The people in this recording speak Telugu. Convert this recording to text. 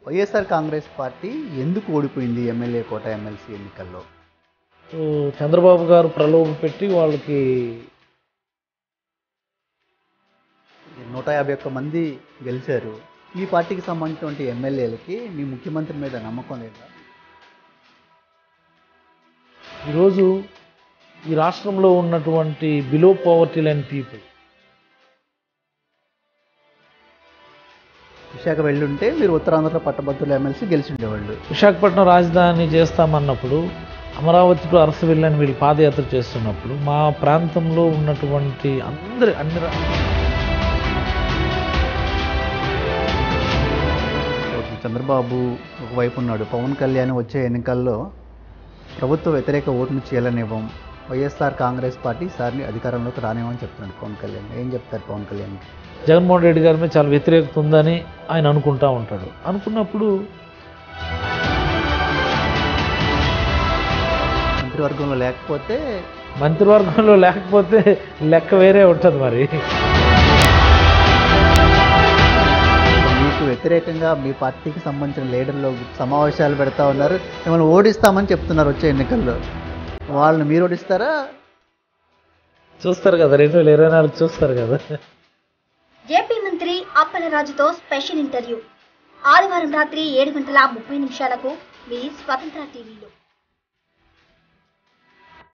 వైఎస్ఆర్ కాంగ్రెస్ పార్టీ ఎందుకు ఓడిపోయింది ఎమ్మెల్యే కోట ఎమ్మెల్సీ ఎన్నికల్లో? సో చంద్రబాబు గారు ప్రలోభ పెట్టి వాళ్ళకి 151 మంది గెలిచారు. మీ పార్టీకి సంబంధించినటువంటి ఎమ్మెల్యేలకి మీ ముఖ్యమంత్రి మీద నమ్మకం లేదా? ఈరోజు ఈ రాష్ట్రంలో ఉన్నటువంటి below poverty line people Visakha వెళ్ళుంటే మీరు ఉత్తరాంధ్రలో పట్టభద్రుల ఎమ్మెల్సీ గెలిచి ఉండేవాళ్ళు. విశాఖపట్నం రాజధాని చేస్తామన్నప్పుడు అమరావతి టు అరసవిల్లి అని వీళ్ళు పాదయాత్ర చేస్తున్నప్పుడు మా ప్రాంతంలో ఉన్నటువంటి చంద్రబాబు ఒకవైపు ఉన్నాడు, పవన్ కళ్యాణ్ వచ్చే ఎన్నికల్లో ప్రభుత్వ వ్యతిరేక ఓటును చీలనివ్వం, వైఎస్ఆర్ కాంగ్రెస్ పార్టీ ఈసారి అధికారంలోకి రానివ్వని చెప్తున్నాడు పవన్ కళ్యాణ్. ఏం చెప్తారు పవన్ కళ్యాణ్? జగన్మోహన్ రెడ్డి గారి మీద చాలా వ్యతిరేకత ఉందని ఆయన అనుకుంటా ఉంటాడు. అనుకున్నప్పుడు మంత్రివర్గంలో లేకపోతే లెక్క వేరే ఉంటుంది. మరి మీకు వ్యతిరేకంగా మీ పార్టీకి సంబంధించిన లీడర్లు సమావేశాలు పెడతా ఉన్నారు, మిమ్మల్ని ఓడిస్తామని చెప్తున్నారు వచ్చే ఎన్నికల్లో. వాళ్ళని మీరు ఓడిస్తారా? చూస్తారు కదా, 2024 చూస్తారు కదా. ఏపీ మంత్రి అప్పలరాజుతో స్పెషల్ ఇంటర్వ్యూ ఆదివారం రాత్రి 7:30 నిమిషాలకు మీ స్వతంత్ర టీవీలో.